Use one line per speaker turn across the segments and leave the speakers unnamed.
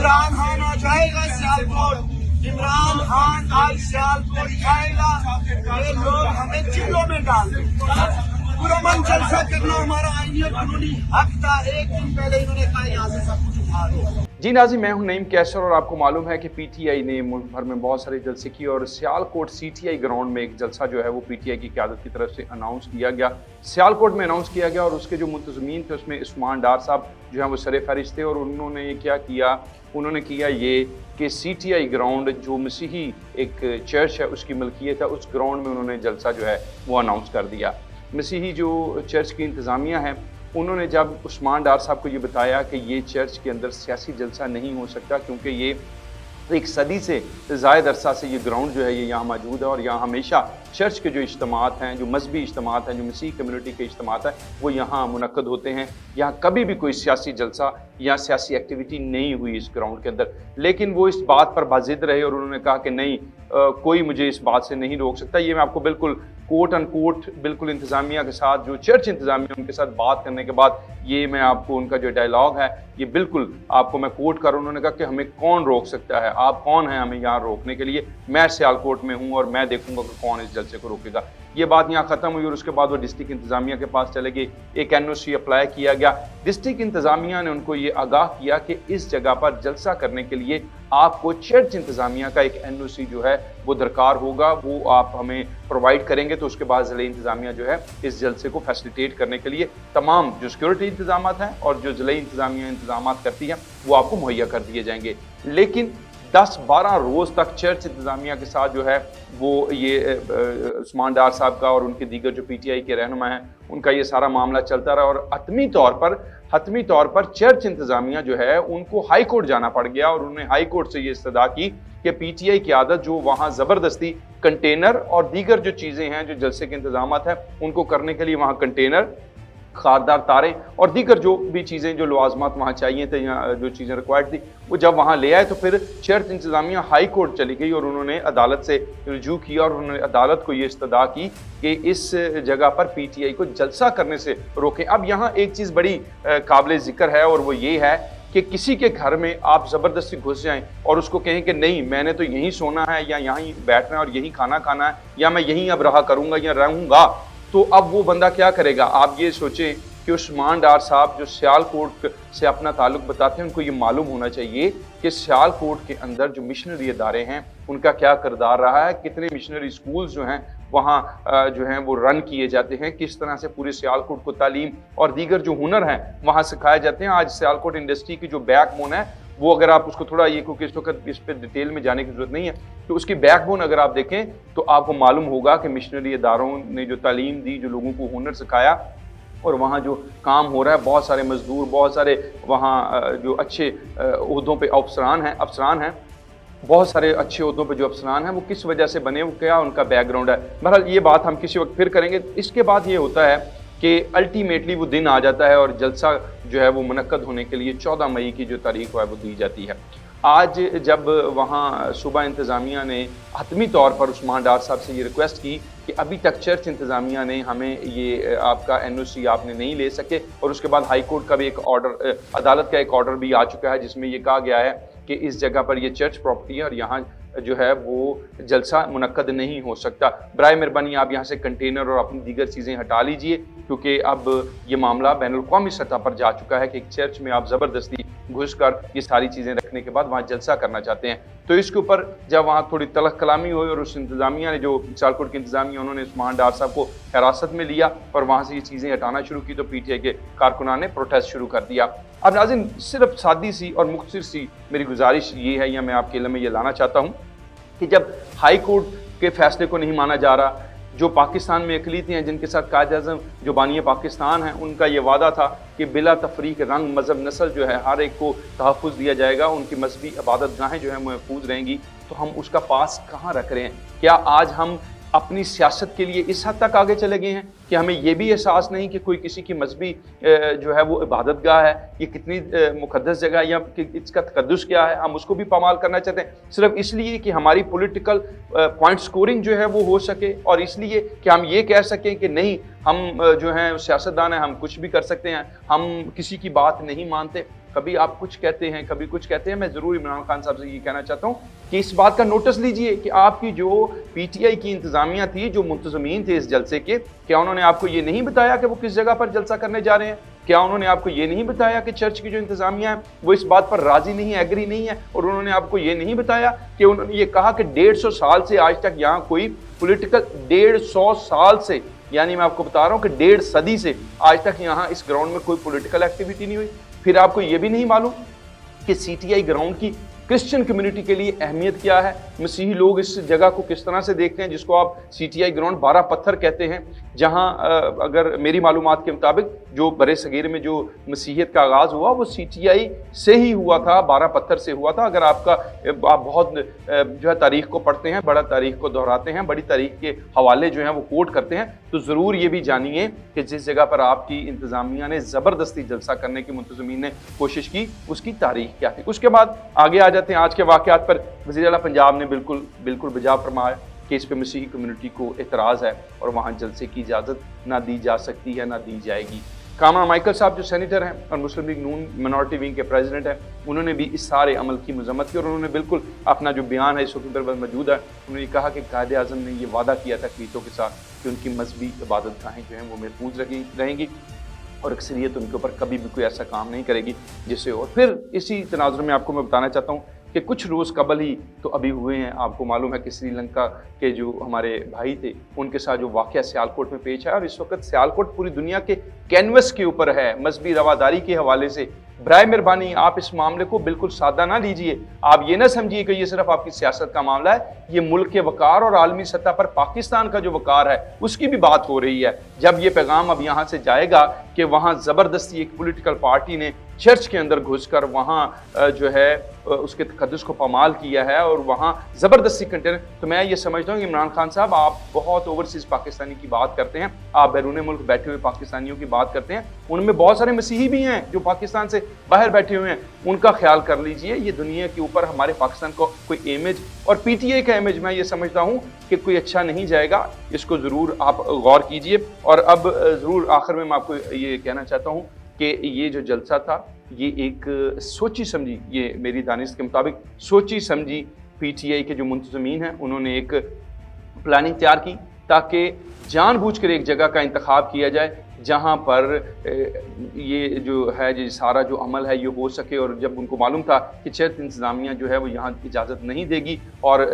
इमरान खान आ जाएगा सियालकोट, इमरान खान आज सियालकोट आएगा, ये लोग हमें जेलों में डाल देंगे। पुरअमन जलसा करना हमारा आईनी और कानूनी हक था। एक दिन पहले इन्होंने कहा यहाँ से सब कुछ उठा दो।
जी नाज़रीन, मैं हूं नईम कैसर और आपको मालूम है कि पीटीआई ने मुल्क भर में बहुत सारे जलसे किए और सियालकोट सीटीआई ग्राउंड में एक जलसा जो है वो पीटीआई की क़यादत की तरफ से अनाउंस किया गया, सियालकोट में अनाउंस किया गया। और उसके जो मुंतज़मीन थे उसमें उस्मान डार साहब जो हैं वो सरे फहरिस्त थे। और उन्होंने क्या किया, उन्होंने किया ये कि सीटीआई ग्राउंड जो मसीही एक चर्च है उसकी मलकियत है, उस ग्राउंड में उन्होंने जलसा जो है वो अनाउंस कर दिया। मसीही जो चर्च की इंतज़ामिया है उन्होंने जब उस्मान डार साहब को ये बताया कि ये चर्च के अंदर सियासी जलसा नहीं हो सकता क्योंकि ये एक सदी से ज़ायद अरसा से ये ग्राउंड जो है ये यहाँ मौजूद है और यहाँ हमेशा चर्च के जो इज्तिमात हैं, जो मजहबी इज्तिमात हैं, जो मसीह कम्युनिटी के इज्तिमात हैं, वो यहाँ मुनक्कद होते हैं। यहाँ कभी भी कोई सियासी जलसा या सियासी एक्टिविटी नहीं हुई इस ग्राउंड के अंदर। लेकिन वो इस बात पर बाजिद रहे और उन्होंने कहा कि नहीं, कोई मुझे इस बात से नहीं रोक सकता। ये मैं आपको बिल्कुल कोट अन कोट बिल्कुल इंतज़ामिया के साथ, जो चर्च इंतज़ामिया उनके साथ बात करने के बाद ये मैं आपको उनका जो डायलॉग है ये बिल्कुल आपको मैं कोट कर। उन्होंने कहा कि हमें कौन रोक सकता है, आप कौन हैं हमें यहाँ रोकने के लिए, मैं सियालकोट में हूँ और मैं देखूंगा कि कौन इस जलसे को रोकेगा। ये बात यहाँ ख़त्म हुई और उसके बाद वो डिस्ट्रिक्ट इंतज़ामिया के पास चले गए, एक एनओसी अप्लाई किया गया। डिस्ट्रिक्ट इंतज़ामिया ने उनको ये आगाह किया कि इस जगह पर जलसा करने के लिए आपको चर्च इंतज़ामिया का एक एनओसी जो है वो दरकार होगा, वो आप हमें प्रोवाइड करेंगे। तो उसके बाद ज़िले इंतज़ामिया जो है इस जलसे को फैसिलिटेट करने के लिए तमाम जो सिक्योरिटी इंतज़ामात हैं और जो ज़िले इंतज़ामिया इंतज़ामात करती हैं वो आपको मुहैया कर दिए जाएंगे। लेकिन 10-12 रोज़ तक चर्च इंतज़ामिया के साथ जो है वो ये उस्मान डार साहब का और उनके दीगर जो पीटीआई के रहनुमा हैं उनका ये सारा मामला चलता रहा। और हतमी तौर पर चर्च इंतज़ामिया जो है उनको हाई कोर्ट जाना पड़ गया और उन्होंने हाई कोर्ट से ये इस्तदा की कि पीटीआई की आदत जो वहाँ ज़बरदस्ती कंटेनर और दीगर जो चीज़ें हैं, जो जलसे के इंतज़ामात हैं उनको करने के लिए वहाँ कंटेनर, खारदार तारें और दीगर जो भी चीज़ें जो लवाजमात वहाँ चाहिए थे या जो चीज़ें रिक्वायर्ड थी वो जब वहाँ ले आए तो फिर चर्च इंतज़ामिया हाई कोर्ट चली गई और उन्होंने अदालत से रुजू किया और उन्होंने अदालत को ये इस्तदा की कि इस जगह पर पीटीआई को जलसा करने से रोकें। अब यहाँ एक चीज़ बड़ी काबिल ज़िक्र है और वो ये है कि किसी के घर में आप ज़बरदस्ती घुस जाएं और उसको कहें कि नहीं मैंने तो यहीं सोना है या यहीं बैठना है और यहीं खाना खाना है या मैं यहीं अब रहा करूँगा या रहूँगा, तो अब वो बंदा क्या करेगा। आप ये सोचें कि उस्मान डार साहब जो सियालकोट से अपना ताल्लुक़ बताते हैं उनको ये मालूम होना चाहिए कि सियालकोट के अंदर जो मिशनरी इदारे हैं उनका क्या किरदार रहा है, कितने मिशनरी स्कूल्स जो हैं वहाँ जो हैं वो रन किए जाते हैं, किस तरह से पूरे सियालकोट को तालीम और दीगर जो हुनर हैं वहाँ सिखाए जाते हैं। आज सियालकोट इंडस्ट्री की जो बैकबोन है वो अगर आप उसको थोड़ा ये, क्योंकि इस वक्त इस पर डिटेल में जाने की ज़रूरत नहीं है, तो उसकी बैकबोन अगर आप देखें तो आपको मालूम होगा कि मिशनरी इदारों ने जो तालीम दी, जो लोगों को हुनर सिखाया और वहाँ जो काम हो रहा है, बहुत सारे मजदूर, बहुत सारे वहाँ जो अच्छे ओहदों पे अफसरान हैं, बहुत सारे अच्छे ओहदों पे जो अफसरान हैं वो किस वजह से बने, वो क्या उनका बैकग्राउंड है। बहरहाल ये बात हम किसी वक्त फिर करेंगे। इसके बाद ये होता है कि अल्टीमेटली वो दिन आ जाता है और जलसा जो है वो मुनक्कद होने के लिए 14 मई की जो तारीख है वो दी जाती है। आज जब वहाँ सूबा इंतज़ामिया ने हतमी तौर पर उस्मान डार साहब से ये रिक्वेस्ट की कि अभी तक चर्च इंतज़ामिया ने हमें ये आपका एनओसी आपने नहीं ले सके, और उसके बाद हाई कोर्ट का भी एक ऑर्डर, अदालत का एक ऑर्डर भी आ चुका है जिसमें ये कहा गया है कि इस जगह पर ये चर्च प्रॉपर्टी है और यहाँ जो है वो जलसा मुनक्कद नहीं हो सकता। बराए मेहरबानी आप यहाँ से कंटेनर और अपनी दीगर चीज़ें हटा लीजिए क्योंकि अब ये मामला बैनुल-अक़वामी सतह पर जा चुका है कि एक चर्च में आप ज़बरदस्ती घुसकर ये सारी चीज़ें रखने के बाद वहाँ जलसा करना चाहते हैं। तो इसके ऊपर जब वहाँ थोड़ी तलख कलामी हुई और उस इंतज़ामिया ने, जो सियालकोट की इंतज़ामिया, उन्होंने उस्मान डार साहब को हिरासत में लिया और वहाँ से ये चीज़ें हटाना शुरू की तो पीटीआई के कारकुनान ने प्रोटेस्ट शुरू कर दिया। अब नाज़रीन, सिर्फ सादी सी और मुख्तसर सी मेरी गुजारिश ये है या मैं आपके इल्म में ये लाना चाहता हूँ कि जब हाई कोर्ट के फैसले को नहीं माना जा रहा, जो पाकिस्तान में अक़लीतें हैं जिनके साथ कायद-ए-आज़म जो बानी पाकिस्तान है उनका ये वादा था कि बिला तफरीक रंग मज़हब नस्ल जो है हर एक को तहफ़्फ़ुज़ दिया जाएगा, उनकी मजहबी इबादत गाहें जो है महफूज रहेंगी, तो हम उसका पास कहाँ रख रहे हैं। क्या आज हम अपनी सियासत के लिए इस हद तक आगे चले गए हैं कि हमें ये भी एहसास नहीं कि कोई किसी की मजहबी जो है वो इबादत गाह है, ये कितनी मुक़द्दस जगह है या कि इसका तक़द्दुस क्या है, हम उसको भी पामाल करना चाहते हैं सिर्फ इसलिए कि हमारी पॉलिटिकल पॉइंट स्कोरिंग जो है वो हो सके और इसलिए कि हम ये कह सकें कि नहीं हम जो हैं सियासतदान हैं, हम कुछ भी कर सकते हैं, हम किसी की बात नहीं मानते। कभी आप कुछ कहते हैं, कभी कुछ कहते हैं। मैं ज़रूर इमरान खान साहब से ये कहना चाहता हूँ कि इस बात का नोटिस लीजिए कि आपकी जो पीटीआई की इंतज़ामिया थी, जो मुंतज़मीन थे इस जलसे के, क्या उन्होंने आपको ये नहीं बताया कि वो किस जगह पर जलसा करने जा रहे हैं? क्या उन्होंने आपको ये नहीं बताया कि चर्च की जो इंतज़ामिया है वो इस बात पर राज़ी नहीं है, एग्री नहीं है? और उन्होंने आपको ये नहीं बताया कि उन्होंने ये कहा कि 150 साल से आज तक यहाँ कोई पॉलिटिकल 150 साल से, यानी मैं आपको बता रहा हूँ कि 1.5 सदी से आज तक यहाँ इस ग्राउंड में कोई पॉलिटिकल एक्टिविटी नहीं हुई। फिर आपको ये भी नहीं मालूम कि सीटीआई ग्राउंड की क्रिश्चियन कम्युनिटी के लिए अहमियत क्या है, मसीही लोग इस जगह को किस तरह से देखते हैं, जिसको आप सीटीआई ग्राउंड 12 पत्थर कहते हैं, जहां अगर मेरी मालूमात के मुताबिक जो बड़े सगीर में जो मसीहियत का आगाज़ हुआ वो सीटीआई से ही हुआ था, 12 पत्थर से हुआ था। अगर आप बहुत जो है तारीख को पढ़ते हैं, बड़ा तारीख को दोहराते हैं, बड़ी तारीख के हवाले जो हैं वो कोट करते हैं, तो ज़रूर ये भी जानिए कि जिस जगह पर आपकी इंतज़ामिया ने ज़बरदस्ती जलसा करने की मुंतज़मीन ने कोशिश की, उसकी तारीख क्या थी। उसके बाद आगे आ जाते हैं आज के वाक़यात पर। वज़ीर आला पंजाब ने बिल्कुल बजा फरमाया कि इस पे मसीही कम्युनिटी को एतराज़ है और वहाँ जलसे की इजाज़त ना दी जा सकती है, ना दी जाएगी। कामरान माइकल साहब जो सेनेटर हैं और मुस्लिम लीग नून मिनॉरिटी विंग के प्रेसिडेंट हैं, उन्होंने भी इस सारे अमल की मजम्मत की और उन्होंने बिल्कुल अपना जो बयान है इस वक्त पर मौजूद है, उन्होंने कहा कि कायदे आज़म ने ये वादा किया था क्रीतों के साथ कि उनकी मजहबी इबादत गाहें जो हैं वो महफूज रहेंगी और अक्सरियत उनके ऊपर कभी भी कोई ऐसा काम नहीं करेगी जिससे। और फिर इसी तनाजुर में आपको मैं बताना चाहता हूँ कि कुछ रोज़ कबल ही तो अभी हुए हैं, आपको मालूम है कि श्रीलंका के जो हमारे भाई थे उनके साथ जो वाक़या सियालकोट में पेश है, और इस वक्त सियालकोट पूरी दुनिया के कैनवस के ऊपर है मजहबी रवादारी के हवाले से। बराए मेहरबानी आप इस मामले को बिल्कुल सादा ना लीजिए, आप ये ना समझिए कि ये सिर्फ आपकी सियासत का मामला है, ये मुल्क के वक़ार और आलमी सतह पर पाकिस्तान का जो वक़ार है उसकी भी बात हो रही है। जब ये पैगाम अब यहाँ से जाएगा कि वहाँ ज़बरदस्ती एक पॉलिटिकल पार्टी ने चर्च के अंदर घुसकर वहाँ जो है उसके तक़द्दुस को पामाल किया है और वहाँ ज़बरदस्ती कंटेनर, तो मैं ये समझता हूँ इमरान खान साहब आप बहुत ओवरसीज़ पाकिस्तानी की बात करते हैं, आप बैरून मुल्क बैठे हुए पाकिस्तानियों की बात करते हैं, उनमें बहुत सारे मसीही भी हैं जो पाकिस्तान से बाहर बैठे हुए हैं, उनका ख्याल कर लीजिए। ये दुनिया के ऊपर हमारे पाकिस्तान को कोई इमेज और पीटीआई का इमेज मैं ये समझता हूँ कि कोई अच्छा नहीं जाएगा, इसको ज़रूर आप गौर कीजिए। और अब ज़रूर आखिर में मैं आपको ये कहना चाहता हूँ कि ये जो जलसा था ये एक सोची समझी, ये मेरी दानिश के मुताबिक सोची समझी पीटीआई के जो मुंतज़मीन हैं उन्होंने एक प्लानिंग तैयार की ताकि जानबूझकर एक जगह का इंतखाब किया जाए जहाँ पर ये जो है जो सारा जो अमल है ये हो सके। और जब उनको मालूम था कि चर्च इंतज़ामिया जो है वो यहाँ इजाज़त नहीं देगी, और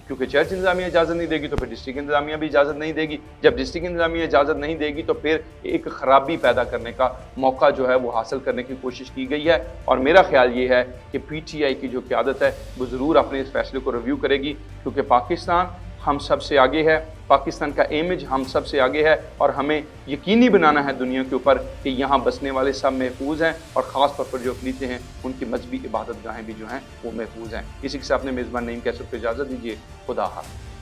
क्योंकि चर्च इंतज़ामिया इजाज़त नहीं देगी तो फिर डिस्ट्रिक्ट इंतज़ामिया भी इजाज़त नहीं देगी, जब डिस्ट्रिक्ट इंतज़ामिया इजाज़त नहीं देगी तो फिर एक ख़राबी पैदा करने का मौका जो है वो हासिल करने की कोशिश की गई है। और मेरा ख्याल ये है कि पीटीआई की जो क़यादत है वो ज़रूर अपने इस फैसले को रिव्यू करेगी, क्योंकि पाकिस्तान हम सब से आगे है, पाकिस्तान का इमेज हम सब से आगे है, और हमें यकीनी बनाना है दुनिया के ऊपर कि यहाँ बसने वाले सब महफूज हैं, और ख़ास तौर पर जो अक़लीतें हैं उनकी मजहबी इबादत गाहें भी जो हैं वो महफूज हैं। इसी के साथ अपने मेज़बान नईम कैसर को इजाज़त दीजिए। खुदा हाफ़िज़।